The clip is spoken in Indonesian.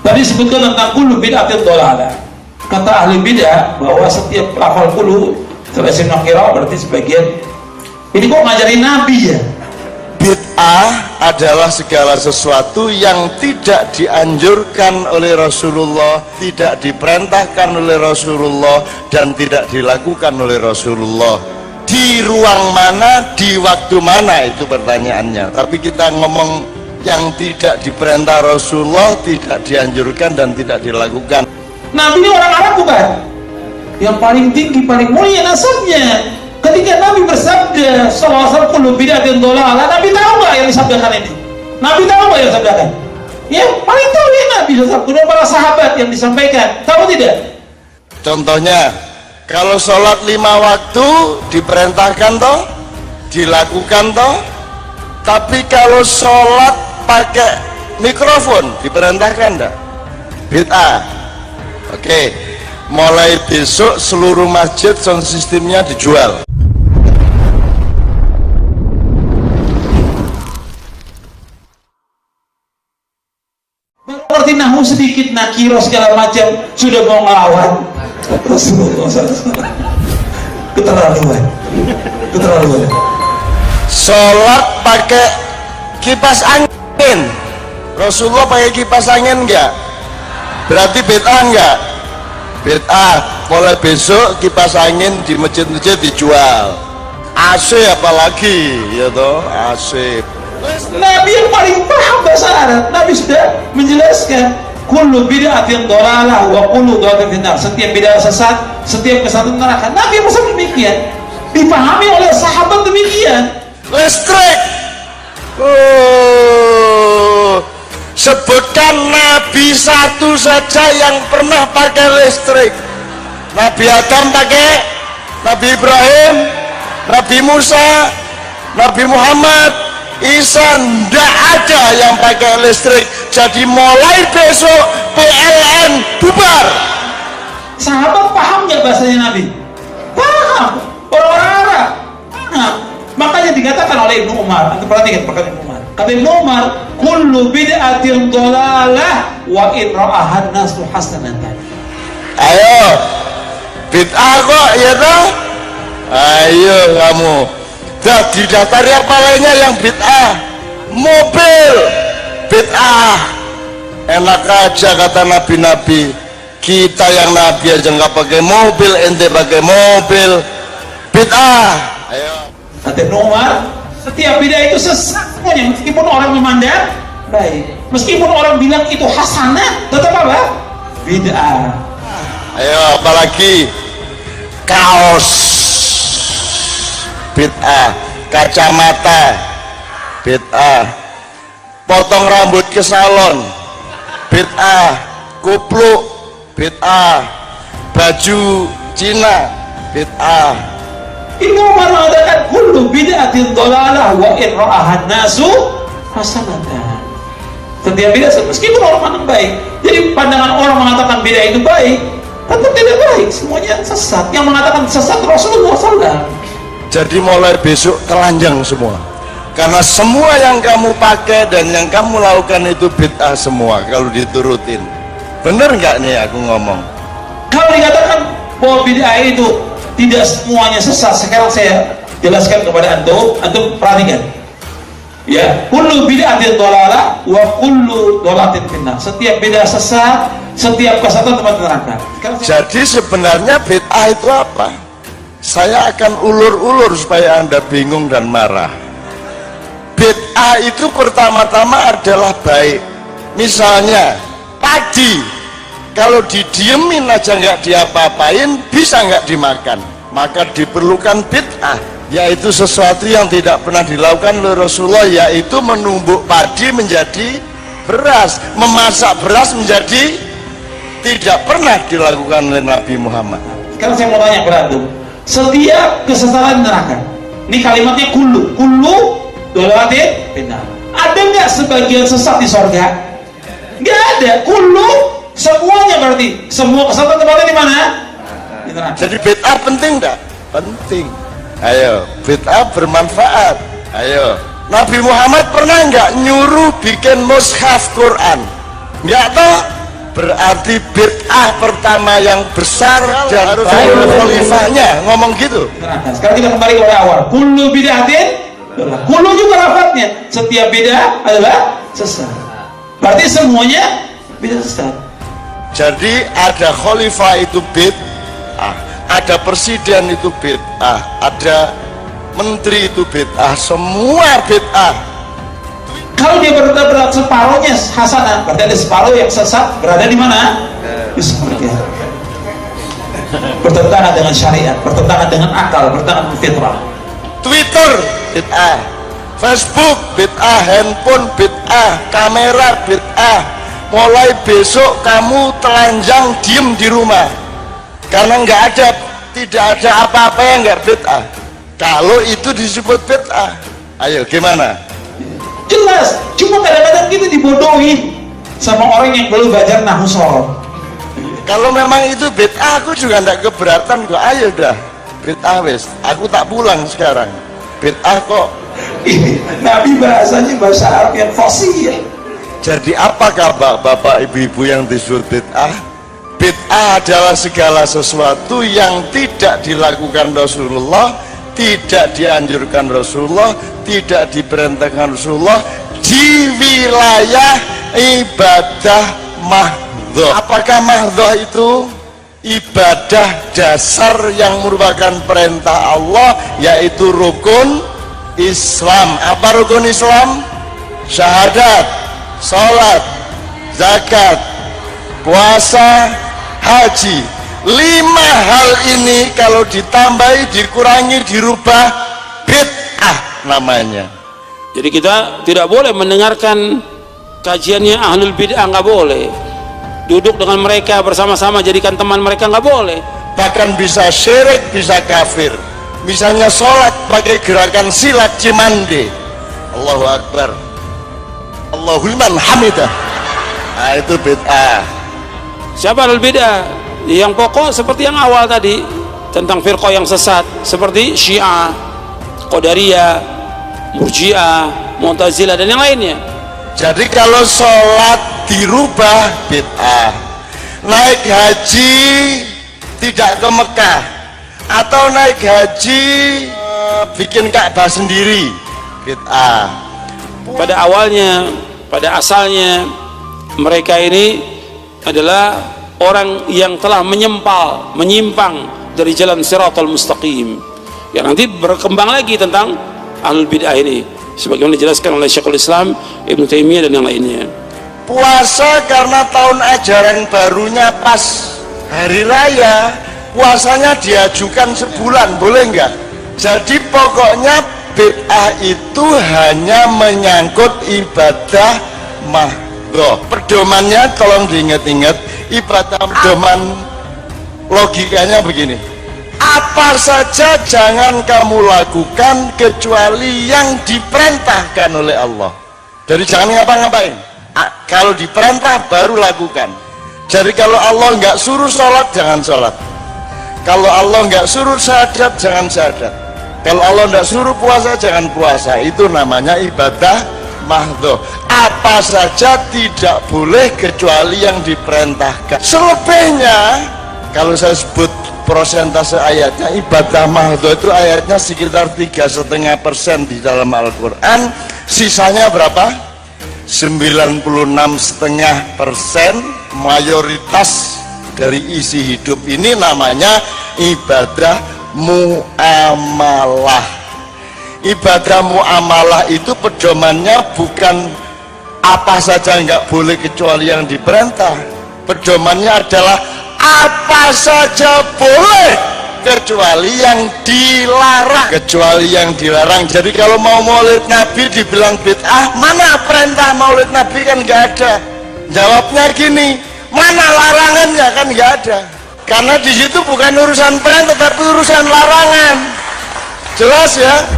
Tadi sebutkan tentang kullu bid'atin dhalalah. Kata ahli bid'ah bahwa setiap lafal kullu terasa nakira berarti sebagian. Ini kok ngajarin Nabi ya? Bid'ah adalah segala sesuatu yang tidak dianjurkan oleh Rasulullah, tidak diperintahkan oleh Rasulullah, dan tidak dilakukan oleh Rasulullah. Di ruang mana, di waktu mana, itu pertanyaannya. Tapi kita ngomong yang tidak diperintah Rasulullah, tidak dianjurkan dan tidak dilakukan. Nabi ini orang Arab bukan? Yang paling tinggi, paling mulia nasabnya. Ketika Nabi bersabda sallallahu kullu bid'atin dhalalah, Nabi tahu nggak yang disabdakan ini? Nabi tahu nggak yang disabdakan? Ya paling tahu ya Nabi sallallahu dan para sahabat yang disampaikan. Tahu tidak? Contohnya, kalau sholat 5 waktu diperintahkan toh, dilakukan toh. Tapi kalau sholat pakai mikrofon diperintahkan enggak? Bid'ah. Oke, mulai besok seluruh masjid sound sistemnya dijual. Ngerti nahu sedikit, nakiro segala macam, sudah mau ngelawan Rasulullah SAW. Keterlaluan. Sholat pakai kipas angin, Rasulullah pakai kipas angin enggak? Berarti bid'ah enggak? Bid'ah. Mulai besok kipas angin di masjid-masjid dijual. AC apalagi, ya toh, AC. Nabi yang paling paham bahasa Arab, Nabi sudah menjelaskan kullu bid'atin dhalalah wa kullu dhalalatin finnar. Setiap bid'ah sesat, setiap kesatuan neraka. Nabi masa demikian, dipahami oleh sahabat demikian. Listrik. Sebutkan Nabi satu saja yang pernah pakai listrik. Nabi Adam pakai, Nabi Ibrahim, Nabi Musa, Nabi Muhammad, Isa, ndak ada yang pakai listrik. Jadi mulai besok PLN bubar. Sahabat paham nggak bahasanya Nabi? Paham. Orang-orang Arab paham. Makanya dikatakan oleh Ibnu Umar. Nanti perhatikan perkataan Ibnu Umar. Kata Ibnu Umar, kullu bid'atin dhalalah wa in ra'ahan nasu hasanatan. Ayo, bid'ah kok ya toh? Ayo kamu. Dah didaftar apa lainnya yang bid'ah? Mobil bid'ah. Enak aja kata nabi-nabi. Kita yang nabi aja nggak pakai mobil, ente pakai mobil. Bid'ah. Ayo. Kata Ibnu Umar, setiap bid'ah itu sesat, meskipun orang memandang baik, meskipun orang bilang itu hasanah, tetap apa? Bid'ah. Ayo, apalagi kaos bid'ah, kacamata bid'ah, potong rambut ke salon bid'ah, kupluk bid'ah, baju Cina bid'ah. Ibnu Umar mengatakan kullu bid'atin dhalalah wa in ra'ahan nasu hasanatan. Setiap bid'ah meskipun orang pandang baik. Jadi pandangan orang mengatakan bid'ah itu baik, tetap tidak baik, semuanya sesat. Yang mengatakan sesat Rasulullah SAW. Jadi mulai besok telanjang semua. Karena semua yang kamu pakai dan yang kamu lakukan itu bid'ah semua kalau diturutin. Bener nggak nih aku ngomong? Kalau dikatakan bahwa bid'ah itu tidak semuanya sesat, sekarang saya jelaskan kepada antum perhatikan. Ya, kullu bid'atin dhalalah wa kullu dhalalatin finnar. Setiap bid'ah sesat, setiap kesatuan tempat neraka. Jadi sebenarnya bid'ah itu apa? Saya akan ulur-ulur supaya Anda bingung dan marah. Bid'ah itu pertama-tama adalah baik. Misalnya padi, kalau didiemin aja nggak diapa-apain, bisa nggak dimakan, maka diperlukan bid'ah, yaitu sesuatu yang tidak pernah dilakukan oleh Rasulullah, yaitu menumbuk padi menjadi beras, memasak beras menjadi tidak pernah dilakukan oleh Nabi Muhammad. Sekarang saya mau tanya kepada antum, setiap kesesatan neraka, ini kalimatnya kullu dhalalatin finnar. Ada nggak sebagian sesat di sorga? Nggak ada. Kullu semuanya, berarti semua kesatuan tempatnya di mana? Di neraka. Jadi bid'ah penting enggak? Penting. Ayo, bid'ah bermanfaat. Ayo. Nabi Muhammad pernah enggak nyuruh bikin mushaf Quran? Enggak toh? berarti bid'ah pertama yang besar dan baik khalifahnya ngomong gitu. Sekarang kita kembali ke awal. Kullu bid'atin, kullu juga lafadznya, setiap bid'ah adalah sesat. Berarti semuanya bid'ah sesat. Jadi ada khalifah itu bid'ah, ada presiden itu bid'ah, ada menteri itu bid'ah, semua bid'ah. Kalau dia berada separuhnya hasanah, berarti ada separuh yang sesat berada di mana? Di surga. Bertentangan dengan syariat, bertentangan dengan akal, bertentangan dengan fitrah. Twitter bid'ah, Facebook bid'ah, handphone bid'ah, kamera bid'ah. Mulai besok kamu telanjang diem di rumah karena tidak ada apa-apa yang nggak bid'ah. Kalau itu disebut bid'ah, ayo gimana? Jelas, cuma kadang-kadang kita dibodohi sama orang yang belum belajar nahwu shorof. Kalau memang itu bid'ah, aku juga tidak keberatan kok. Ayo dah, bid'ah wes. Aku tak pulang sekarang. Bid'ah kok. Nabi bahasanya bahasa Arab yang fasih. Jadi apakah bapak ibu-ibu yang disebut bid'ah? Bid'ah adalah segala sesuatu yang tidak dilakukan Rasulullah, tidak dianjurkan Rasulullah, tidak diperintahkan Rasulullah di wilayah ibadah mahdhah. Apakah mahdhah itu? Ibadah dasar yang merupakan perintah Allah, yaitu rukun Islam. Apa rukun Islam? Syahadat, salat, zakat, puasa, haji. 5 hal ini kalau ditambahi, dikurangi, dirubah, bid'ah namanya. Jadi kita tidak boleh mendengarkan kajiannya ahlul bid'ah, nggak boleh. Duduk dengan mereka bersama-sama, jadikan teman mereka, nggak boleh. Bahkan bisa syirik, bisa kafir. Misalnya sholat pakai gerakan silat cimande, Allahu Akbar, Allahu liman hamidah. Nah, itu bid'ah. Siapa ahlul bid'ah? Yang pokok seperti yang awal tadi, tentang firqah yang sesat seperti Syiah, Qadariyah, Murji'ah, Mu'tazilah dan yang lainnya. Jadi kalau sholat dirubah bid'ah, naik haji tidak ke Mekah, atau naik haji bikin Ka'bah sendiri, bid'ah. Pada awalnya, pada asalnya mereka ini adalah orang yang telah menyimpang dari jalan Shiratal Mustaqim, yang nanti berkembang lagi tentang ahlul bid'ah ini sebagaimana dijelaskan oleh Syekhul Islam Ibnu Taimiyah dan yang lainnya. Puasa karena tahun ajaran barunya pas hari raya, puasanya diajukan sebulan, boleh enggak? Jadi pokoknya bid'ah itu hanya menyangkut ibadah mahdhah. Pedomannya tolong diingat-ingat, ibadah pedoman logikanya begini: apa saja jangan kamu lakukan kecuali yang diperintahkan oleh Allah. Jadi jangan ngapa-ngapain, kalau diperintah baru lakukan. Jadi kalau Allah nggak suruh sholat, jangan sholat. Kalau Allah nggak suruh syahadat, jangan syahadat. Kalau Allah nggak suruh puasa, jangan puasa. Itu namanya ibadah mahdhah. Apa saja tidak boleh kecuali yang diperintahkan. Selebihnya, kalau saya sebut prosentase ayatnya, ibadah mahdhah itu ayatnya sekitar 3,5% di dalam Al-Quran. Sisanya berapa? 96,5%. Mayoritas dari isi hidup ini namanya ibadah muamalah. Ibadah muamalah itu pedomannya bukan apa saja nggak boleh kecuali yang diperintah. Pedomannya adalah apa saja boleh kecuali yang dilarang. Kecuali yang dilarang. Jadi kalau mau maulid Nabi dibilang bid'ah, mana perintah maulid Nabi? Kan nggak ada. Jawabnya gini, mana larangannya? Kan nggak ada. Karena di situ bukan urusan perintah tapi urusan larangan. Jelas ya?